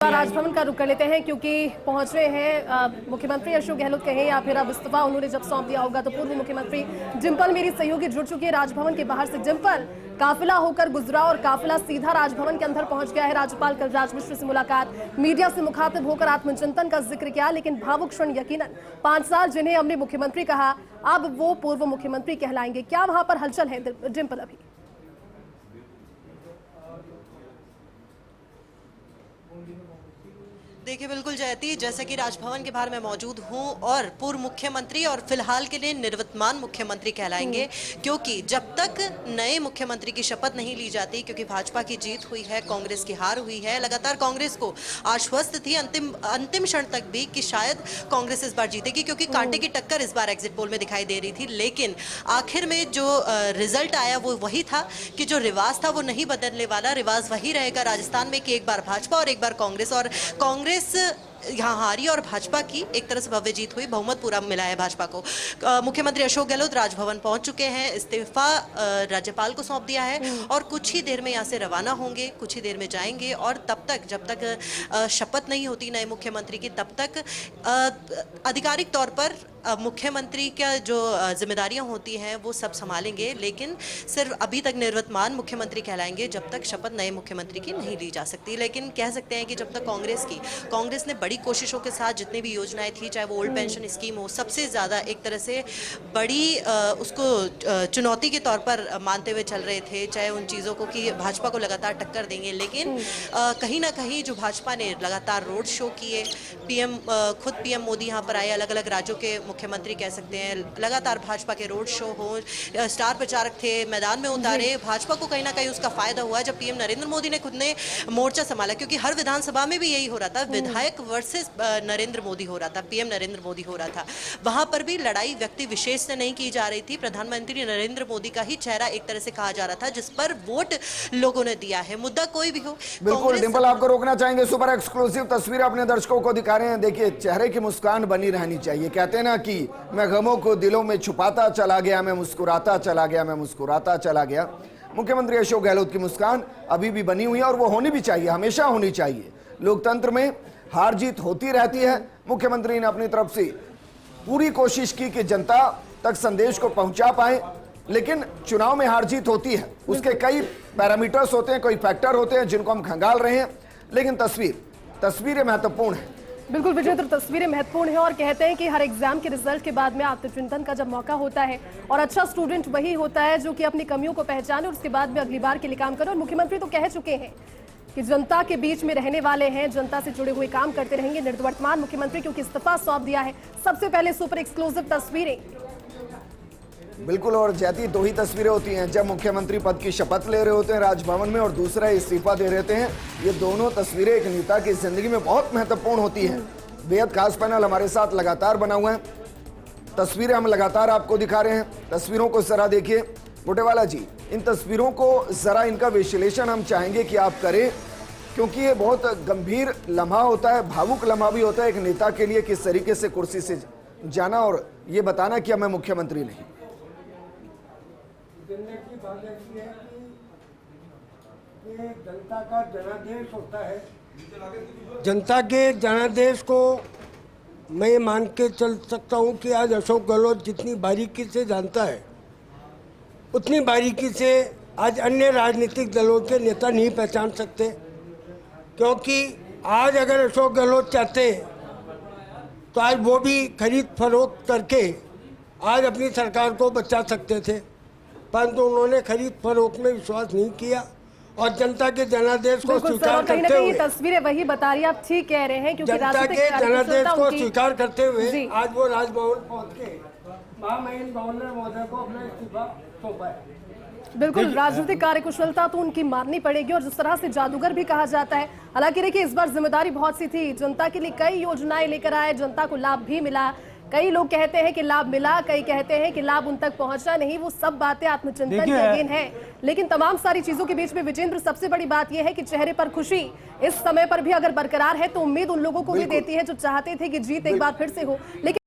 बार राजभवन का रुख कर लेते हैं क्योंकि पहुंच रहे हैं मुख्यमंत्री अशोक गहलोत कहें या फिर अब इस्तीफा उन्होंने जब सौंप दिया होगा तो पूर्व मुख्यमंत्री डिंपल मेरी सहयोगी जुड़ चुकी है राजभवन के बाहर से। डिंपल, काफिला होकर गुजरा और काफिला सीधा राजभवन के अंदर पहुंच गया है। राज्यपाल कलराज मिश्र से मुलाकात, मीडिया से मुखातिब होकर आत्मचिंतन का जिक्र किया, लेकिन भावुक क्षण यकीनन 5 साल जिन्हें हमने मुख्यमंत्री कहा अब वो पूर्व मुख्यमंत्री कहलाएंगे। क्या वहां पर हलचल है डिंपल अभी? देखिए बिल्कुल जयती, जैसे कि राजभवन के बाहर मैं मौजूद हूं और पूर्व मुख्यमंत्री और फिलहाल के लिए निवर्तमान मुख्यमंत्री कहलाएंगे, क्योंकि जब तक नए मुख्यमंत्री की शपथ नहीं ली जाती, क्योंकि भाजपा की जीत हुई है, कांग्रेस की हार हुई है। लगातार कांग्रेस को आश्वस्त थी अंतिम क्षण तक भी कि शायद कांग्रेस इस बार जीतेगी, क्योंकि कांटे की टक्कर इस बार एग्जिट पोल में दिखाई दे रही थी। लेकिन आखिर में जो रिजल्ट आया वो वही था कि जो रिवाज था वो नहीं बदलने वाला। रिवाज वही रहेगा राजस्थान में कि एक बार भाजपा और एक बार कांग्रेस, और कांग्रेस यहाँ हारी और भाजपा की एक तरह से भव्य जीत हुई। बहुमत पूरा मिला है भाजपा को। मुख्यमंत्री अशोक गहलोत राजभवन पहुंच चुके हैं, इस्तीफा राज्यपाल को सौंप दिया है और कुछ ही देर में यहाँ से रवाना होंगे, कुछ ही देर में जाएंगे। और तब तक, जब तक शपथ नहीं होती नए मुख्यमंत्री की, तब तक आधिकारिक तौर पर मुख्यमंत्री का जो जिम्मेदारियां होती हैं वो सब संभालेंगे, लेकिन सिर्फ अभी तक निवर्तमान मुख्यमंत्री कहलाएंगे जब तक शपथ नए मुख्यमंत्री की नहीं ली जा सकती। लेकिन कह सकते हैं कि जब तक कांग्रेस ने बड़ी कोशिशों के साथ जितनी भी योजनाएं थी, चाहे वो ओल्ड पेंशन स्कीम हो, सबसे ज़्यादा एक तरह से बड़ी उसको चुनौती के तौर पर मानते हुए चल रहे थे, चाहे उन चीज़ों को कि भाजपा को लगातार टक्कर देंगे। लेकिन कहीं ना कहीं जो भाजपा ने लगातार रोड शो किए, खुद पीएम मोदी यहाँ पर आए, अलग अलग राज्यों के मुख्यमंत्री कह सकते हैं, लगातार भाजपा के रोड शो हो, स्टार प्रचारक थे, मैदान में उतारे। भाजपा को कहीं ना कहीं उसका फायदा हुआ जब पीएम नरेंद्र मोदी ने खुद ने मोर्चा संभाला, क्योंकि हर विधानसभा में भी यही हो रहा था, विधायक वर्सेस नरेंद्र मोदी हो रहा था, पीएम नरेंद्र मोदी हो रहा था। वहां पर भी लड़ाई व्यक्ति विशेष से नहीं की जा रही थी, प्रधानमंत्री नरेंद्र मोदी का ही चेहरा एक तरह से कहा जा रहा था, जिस पर वोट लोगों ने दिया है। मुद्दा कोई भी हो। बिल्कुल डिंपल, आपको रोकना चाहेंगे। सुपर एक्सक्लूसिव तस्वीर अपने दर्शकों को दिखा रहे हैं। देखिए, चेहरे की मुस्कान बनी रहनी चाहिए। कहते हैं ना कि मैं गमों को दिलों में छुपाता चला गया, मैं मुस्कुराता चला गया, मैं मुस्कुराता चला गया। मुख्यमंत्री अशोक गहलोत की मुस्कान अभी भी बनी हुई है और वो होनी भी चाहिए, हमेशा होनी चाहिए। लोकतंत्र में हार जीत होती रहती है। मुख्यमंत्री ने अपनी तरफ से पूरी कोशिश की कि जनता तक संदेश को पहुंचा पाए, लेकिन चुनाव में हार जीत होती है, उसके कई पैरामीटर्स होते हैं, कई फैक्टर होते हैं जिनको हम खंगाल रहे हैं। लेकिन तस्वीरें महत्वपूर्ण है। बिल्कुल विजय, तो तस्वीरें महत्वपूर्ण है और कहते हैं कि हर एग्जाम के रिजल्ट के बाद में आत्मचिंतन का जब मौका होता है और अच्छा स्टूडेंट वही होता है जो कि अपनी कमियों को पहचाने और उसके बाद में अगली बार के लिए काम करे। और मुख्यमंत्री तो कह चुके हैं कि जनता के बीच में रहने वाले हैं, जनता से जुड़े हुए काम करते रहेंगे। निवर्तमान मुख्यमंत्री क्योंकि इस्तीफा सौंप दिया है। सबसे पहले सुपर एक्सक्लूसिव तस्वीरें। बिल्कुल, और जैती 2 ही तस्वीरें होती हैं, जब मुख्यमंत्री पद की शपथ ले रहे होते हैं राजभवन में और दूसरा इस्तीफा दे रहते हैं। ये दोनों तस्वीरें एक नेता की जिंदगी में बहुत महत्वपूर्ण होती हैं। बेहद खास पैनल हमारे साथ लगातार बना हुआ है, तस्वीरें हम लगातार आपको दिखा रहे हैं। तस्वीरों को जरा देखिए गोटेवाला जी, इन तस्वीरों को जरा इनका विश्लेषण हम चाहेंगे कि आप करें, क्योंकि ये बहुत गंभीर लम्हा होता है, भावुक लम्हा भी होता है एक नेता के लिए, किस तरीके से कुर्सी से जाना और ये बताना कि अब मैं मुख्यमंत्री नहीं। की बात ऐसी है कि जनता का जनादेश होता है। जनता के जनादेश को मैं ये मान के चल सकता हूँ कि आज अशोक गहलोत जितनी बारीकी से जानता है, उतनी बारीकी से आज अन्य राजनीतिक दलों के नेता नहीं पहचान सकते। क्योंकि आज अगर अशोक गहलोत चाहते तो आज वो भी खरीद फरोख्त करके आज अपनी सरकार को बचा सकते थे, परंतु उन्होंने खरीद फरोख्त में विश्वास नहीं किया और जनता के जनादेश को स्वीकार करते हुए, तस्वीरें वही बता रही है, आप ठीक कह रहे हैं, क्योंकि जनता के जनादेश को स्वीकार करते हुए आज वो राजभवन पहुंच के महामहिम गवर्नर महोदय को अपना इस्तीफा सौंपा है। बिल्कुल, राजनीतिक कार्यकुशलता तो उनकी माननी पड़ेगी और जिस तरह से जादूगर भी कहा जाता है। हालांकि देखिए, इस बार जिम्मेदारी बहुत सी थी, जनता के लिए कई योजनाएं लेकर आए, जनता को लाभ भी मिला। कई लोग कहते हैं कि लाभ मिला, कई कहते हैं कि लाभ उन तक पहुंचा नहीं। वो सब बातें आत्मचिंतन की अधीन है, लेकिन तमाम सारी चीजों के बीच में विजेंद्र सबसे बड़ी बात यह है कि चेहरे पर खुशी इस समय पर भी अगर बरकरार है तो उम्मीद उन लोगों को भी देती है जो चाहते थे कि जीत एक बार फिर से हो। लेकिन